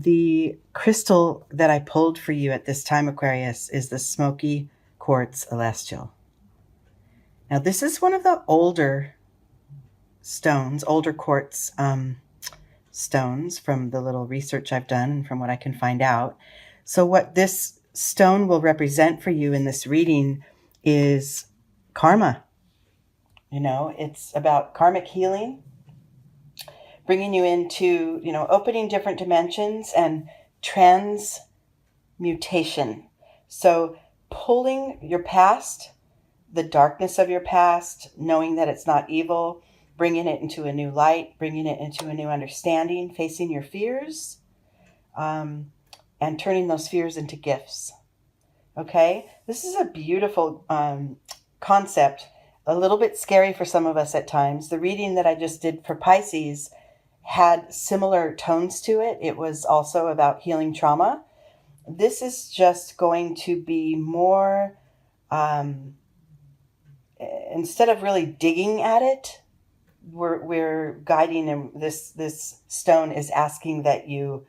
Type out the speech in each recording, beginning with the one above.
The crystal that I pulled for you at this time, Aquarius, is the smoky quartz celestial. Now, this is one of the older stones, older quartz stones from the little research I've done and from what I can find out. So, what this stone will represent for you in this reading is karma. It's about karmic healing, bringing you into, opening different dimensions and transmutation. So, pulling your past, the darkness of your past, knowing that it's not evil, bringing it into a new light, bringing it into a new understanding, facing your fears, and turning those fears into gifts. Okay? This is a beautiful concept, a little bit scary for some of us at times. The reading that I just did for Pisces had similar tones to it. It was also about healing trauma. This is just going to be more, instead of really digging at it, we're guiding, and this stone is asking that you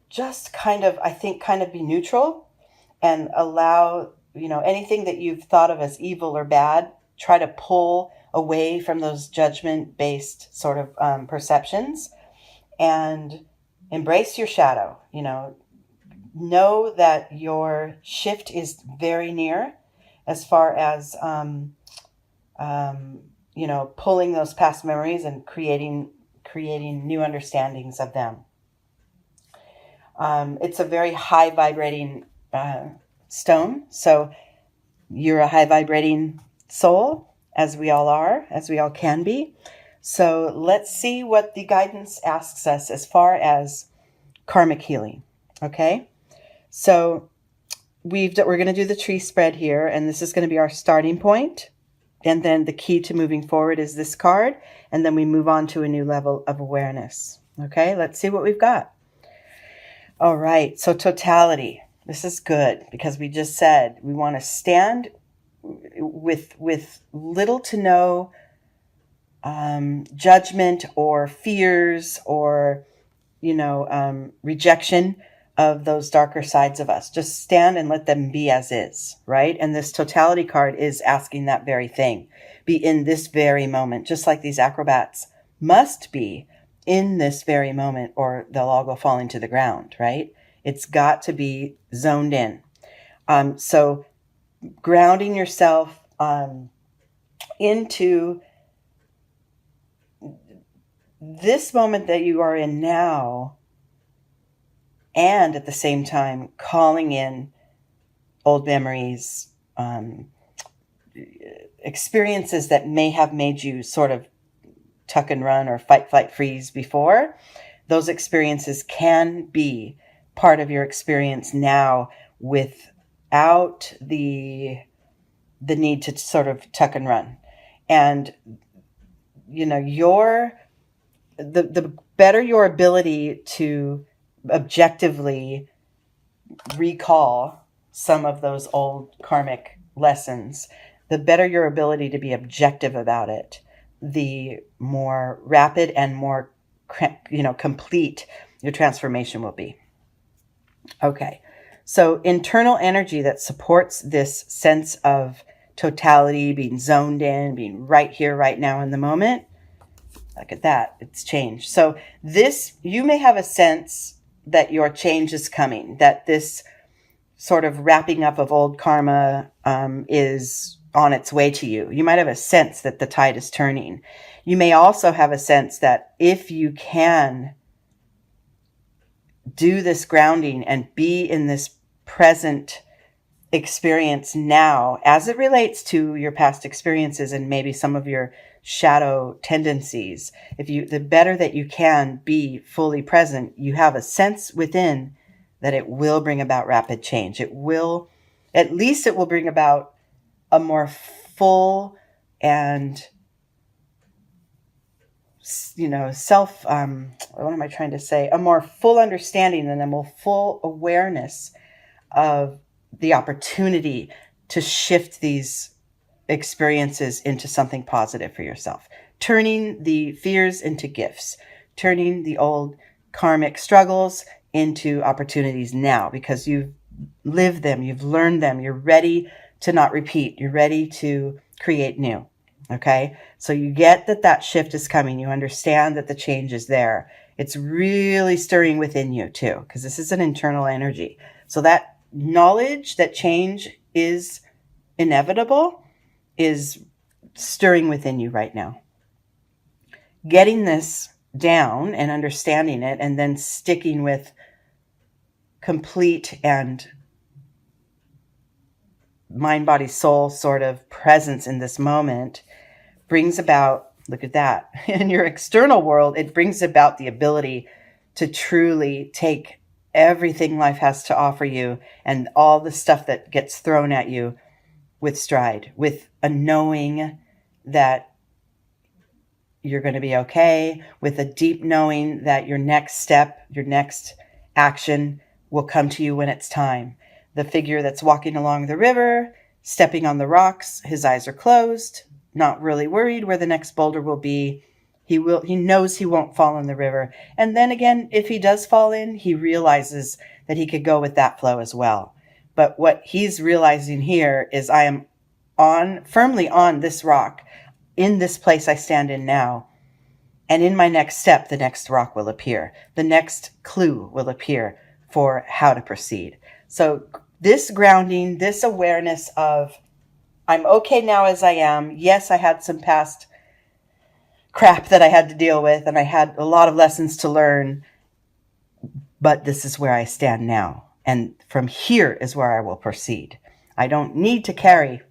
just kind of be neutral and allow, anything that you've thought of as evil or bad, try to pull away from those judgment-based sort of perceptions and embrace your shadow. Know that your shift is very near as far as, pulling those past memories and creating new understandings of them. It's a very high vibrating stone. So you're a high vibrating soul, as we all are, as we all can be. So let's see what the guidance asks us as far as karmic healing. Okay. So we're going to do the tree spread here, and this is going to be our starting point. And then the key to moving forward is this card. And then we move on to a new level of awareness. Okay, let's see what we've got. All right, so totality. This is good because we just said we want to stand with little to no judgment or fears or, rejection of those darker sides of us. Just stand and let them be as is, right? And this totality card is asking that very thing. Be in this very moment, just like these acrobats must be in this very moment, or they'll all go falling to the ground, right? It's got to be zoned in. So grounding yourself into this moment that you are in now, and at the same time calling in old memories, experiences that may have made you sort of tuck and run or fight, flight, freeze before. Those experiences can be part of your experience now without the need to sort of tuck and run. And, the better your ability to objectively recall some of those old karmic lessons, the better your ability to be objective about it, the more rapid and more, complete your transformation will be. Okay, so internal energy that supports this sense of totality, being zoned in, being right here, right now in the moment. Look at that, it's changed. So this, you may have a sense that your change is coming, that this sort of wrapping up of old karma is on its way to you. You might have a sense that the tide is turning. You may also have a sense that if you can do this grounding and be in this present experience now, as it relates to your past experiences and maybe some of your shadow tendencies, the better that you can be fully present, you have a sense within that it will bring about rapid change. It will bring about a more full and, what am I trying to say? A more full understanding and a more full awareness of the opportunity to shift these experiences into something positive for yourself, turning the fears into gifts, turning the old karmic struggles into opportunities now, because you've lived them, you've learned them, you're ready to not repeat, you're ready to create new. Okay, so you get that shift is coming. You understand that the change is there. It's really stirring within you too, because this is an internal energy. So that knowledge that change is inevitable is stirring within you right now. Getting this down and understanding it, and then sticking with complete and mind, body, soul sort of presence in this moment brings about, look at that, in your external world, it brings about the ability to truly take everything life has to offer you and all the stuff that gets thrown at you with stride, with a knowing that you're going to be okay, with a deep knowing that your next step, your next action will come to you when it's time. The figure that's walking along the river, stepping on the rocks, his eyes are closed, not really worried where the next boulder will be. He knows he won't fall in the river. And then again, if he does fall in, he realizes that he could go with that flow as well. But what he's realizing here is, I am firmly on this rock, in this place I stand in now. And in my next step, the next rock will appear. The next clue will appear for how to proceed. So this grounding, this awareness of, I'm okay now as I am. Yes, I had some past crap that I had to deal with, and I had a lot of lessons to learn, but this is where I stand now. And from here is where I will proceed. I don't need to carry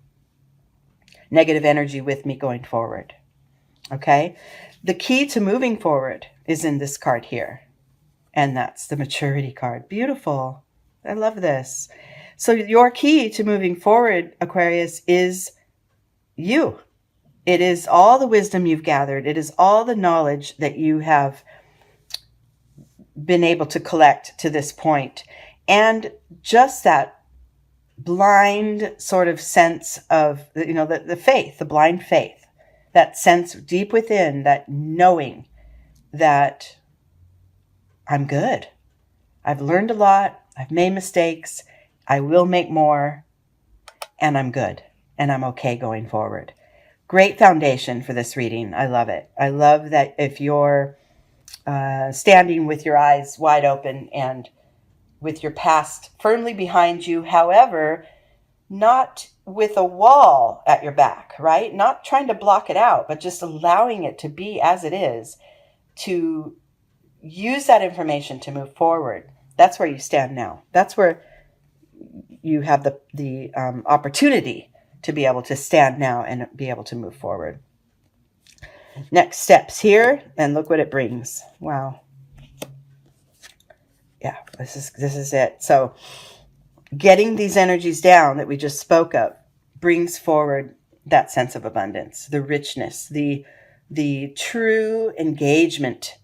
negative energy with me going forward. Okay? The key to moving forward is in this card here. And that's the maturity card. Beautiful. I love this. So your key to moving forward, Aquarius, is you. It is all the wisdom you've gathered. It is all the knowledge that you have been able to collect to this point. And just that blind sort of sense of, the faith, the blind faith, that sense deep within, that knowing that I'm good. I've learned a lot. I've made mistakes. I will make more, and I'm good, and I'm okay going forward. Great foundation for this reading. I love it. I love that if you're standing with your eyes wide open and with your past firmly behind you, however, not with a wall at your back, right? Not trying to block it out, but just allowing it to be as it is, to use that information to move forward. That's where you stand now. That's where you have the opportunity to be able to stand now and be able to move forward. Next steps here, and look what it brings. Wow. Yeah, this is it. So getting these energies down that we just spoke of brings forward that sense of abundance, the richness, the true engagement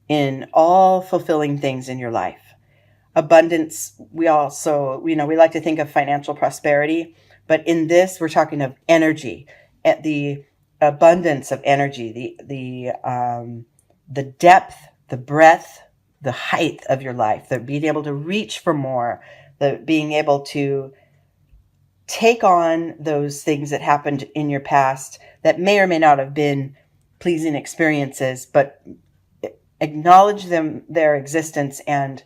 in all fulfilling things in your life. Abundance, we also, we like to think of financial prosperity, but in this, we're talking of energy, at the abundance of energy, the depth, the breadth, the height of your life, the being able to reach for more, the being able to take on those things that happened in your past that may or may not have been pleasing experiences, but acknowledge their existence and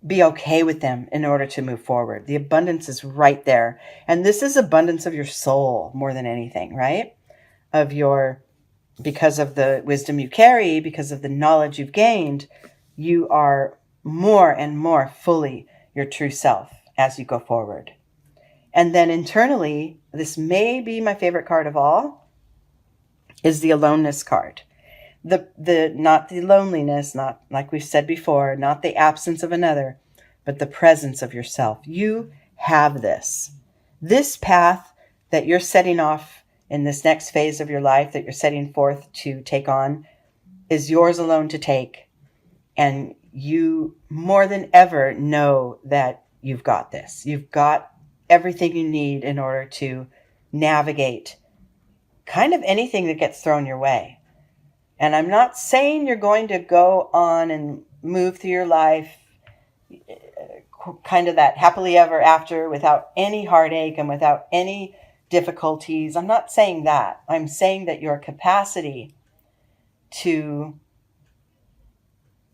be okay with them in order to move forward. The abundance is right there. And this is abundance of your soul more than anything, right? Because of the wisdom you carry, because of the knowledge you've gained, you are more and more fully your true self as you go forward. And then internally, this may be my favorite card of all, is the aloneness card. Not the loneliness, not like we've said before, not the absence of another, but the presence of yourself. You have this path that you're setting off in this next phase of your life, that you're setting forth to take on, is yours alone to take. And you more than ever know that you've got this. You've got everything you need in order to navigate kind of anything that gets thrown your way. And I'm not saying you're going to go on and move through your life kind of that happily ever after without any heartache and without any difficulties. I'm not saying that. I'm saying that your capacity to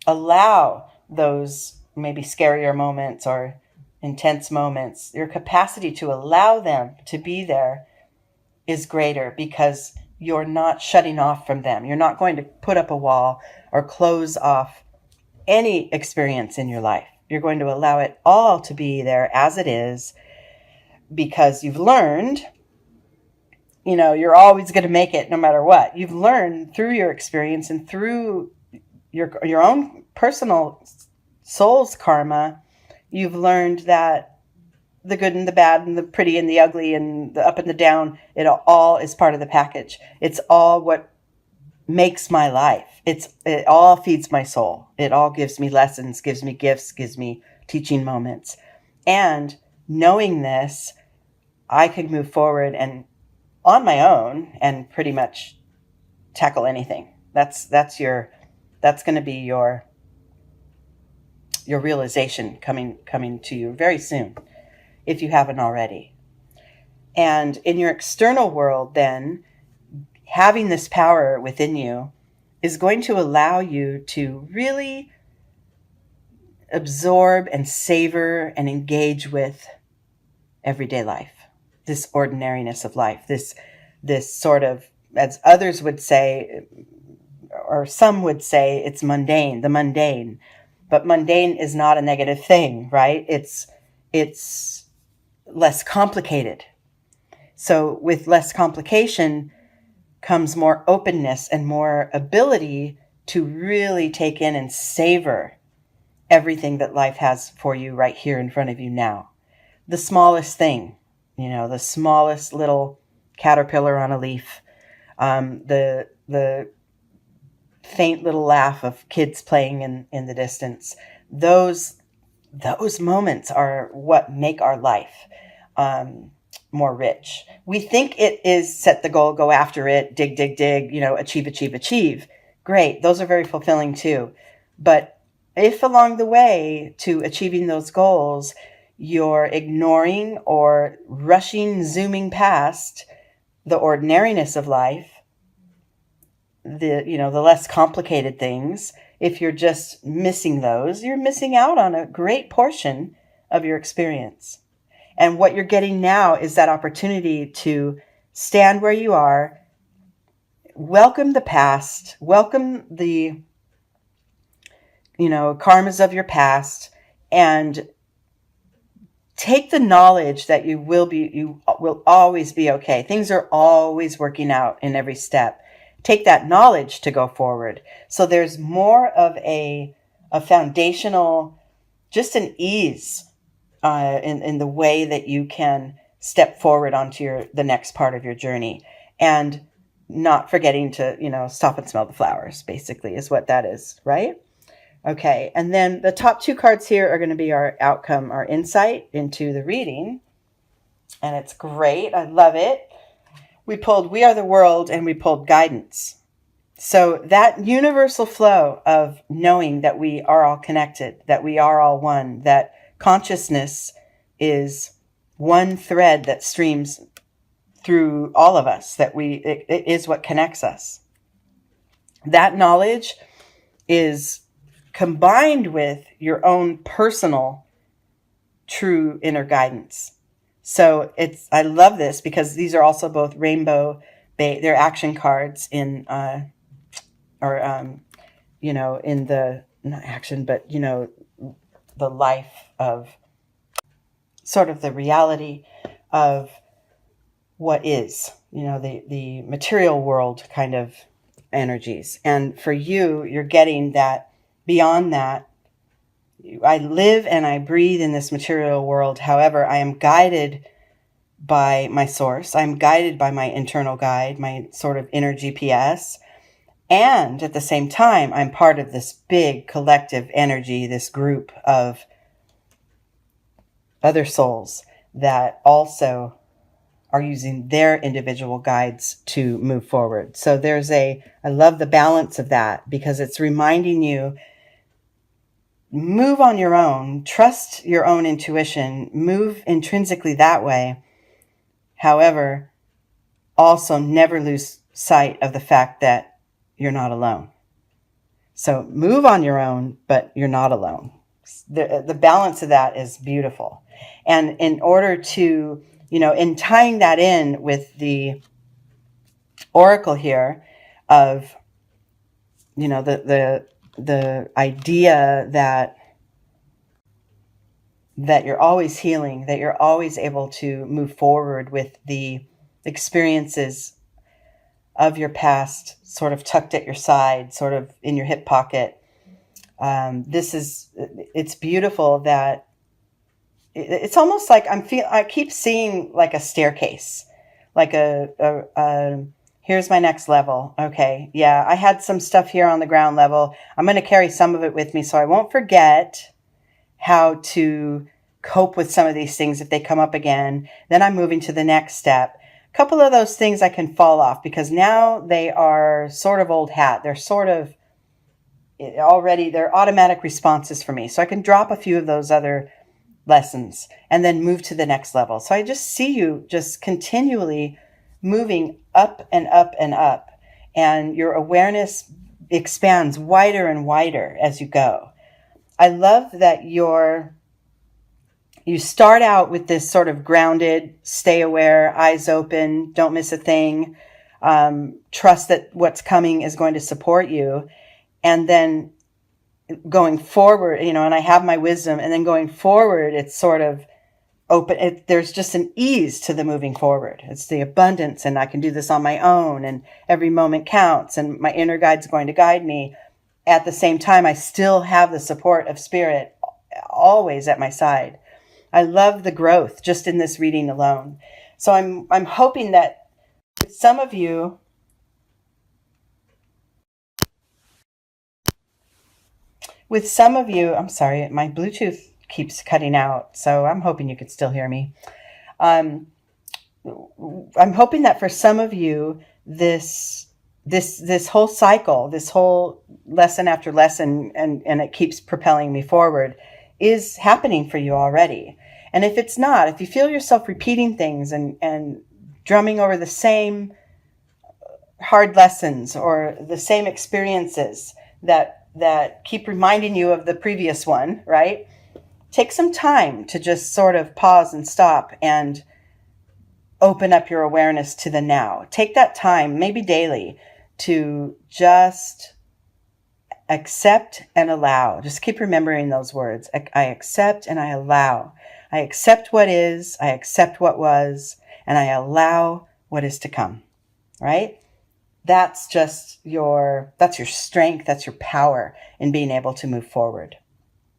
allow those maybe scarier moments or intense moments, your capacity to allow them to be there is greater because you're not shutting off from them. You're not going to put up a wall or close off any experience in your life. You're going to allow it all to be there as it is because you've learned, you're always going to make it no matter what. You've learned through your experience and through your own personal soul's karma. You've learned that the good and the bad and the pretty and the ugly and the up and the down, it all is part of the package. It's all what makes my life. It all feeds my soul. It all gives me lessons, gives me gifts, gives me teaching moments. And knowing this, I could move forward and on my own and pretty much tackle anything. That's going to be your realization coming to you very soon, if you haven't already. And in your external world, then, having this power within you is going to allow you to really absorb and savor and engage with everyday life, this ordinariness of life, this sort of, as others would say, or some would say, it's mundane, the mundane. But mundane is not a negative thing, right? It's less complicated. So with less complication comes more openness and more ability to really take in and savor everything that life has for you right here in front of you now. The smallest thing, the smallest little caterpillar on a leaf, the faint little laugh of kids playing in the distance. Those moments are what make our life more rich. We think it is set the goal, go after it, dig, achieve. Great. Those are very fulfilling too. But if along the way to achieving those goals, you're ignoring or rushing, zooming past the ordinariness of life, the less complicated things, if you're just missing those, you're missing out on a great portion of your experience. And what you're getting now is that opportunity to stand where you are, welcome the past, welcome the, karmas of your past, and take the knowledge that you will always be okay. Things are always working out in every step. Take that knowledge to go forward. So there's more of a foundational, just an ease in the way that you can step forward onto the next part of your journey, and not forgetting to, stop and smell the flowers, basically, is what that is, right? Okay. And then the top two cards here are going to be our outcome, our insight into the reading. And it's great. I love it. We pulled We Are the World and we pulled Guidance. So that universal flow of knowing that we are all connected, that we are all one, that consciousness is one thread that streams through all of us, that it is what connects us. That knowledge is combined with your own personal true inner guidance. So I love this because these are also both rainbow, they're action cards in, in the, not action, but, the life of sort of the reality of what is, the material world kind of energies. And for you, you're getting that beyond that. I live and I breathe in this material world. However, I am guided by my source. I'm guided by my internal guide, my sort of inner GPS. And at the same time, I'm part of this big collective energy, this group of other souls that also are using their individual guides to move forward. So I love the balance of that, because it's reminding you move on your own, trust your own intuition, move intrinsically that way. However, also never lose sight of the fact that you're not alone. So move on your own, but you're not alone. The balance of that is beautiful. And in order to, in tying that in with the oracle here of, the idea that you're always healing, that you're always able to move forward with the experiences of your past sort of tucked at your side, sort of in your hip pocket. It's beautiful that it's almost like I keep seeing like a staircase, like here's my next level. Okay. Yeah. I had some stuff here on the ground level. I'm going to carry some of it with me so I won't forget how to cope with some of these things if they come up again. Then I'm moving to the next step. A couple of those things I can fall off because now they are sort of old hat. They're sort of already, they're automatic responses for me. So I can drop a few of those other lessons and then move to the next level. So I just see you just continually moving up and up and up, and your awareness expands wider and wider as you go. I love that you start out with this sort of grounded, stay aware, eyes open, don't miss a thing, trust that what's coming is going to support you. And then going forward, and I have my wisdom, and then going forward, it's sort of open. There's just an ease to the moving forward. It's the abundance, and I can do this on my own, and every moment counts, and my inner guide's going to guide me. At the same time, I still have the support of spirit always at my side. I love the growth just in this reading alone. So I'm hoping that some of you, I'm sorry, my Bluetooth keeps cutting out, so I'm hoping you could still hear me. I'm hoping that for some of you, this whole cycle, this whole lesson after lesson, and it keeps propelling me forward, is happening for you already. And if it's not, if you feel yourself repeating things and drumming over the same hard lessons or the same experiences that keep reminding you of the previous one, right? Take some time to just sort of pause and stop and open up your awareness to the now. Take that time, maybe daily, to just accept and allow. Just keep remembering those words. I accept and I allow. I accept what is, I accept what was, and I allow what is to come, right? That's your strength, that's your power in being able to move forward.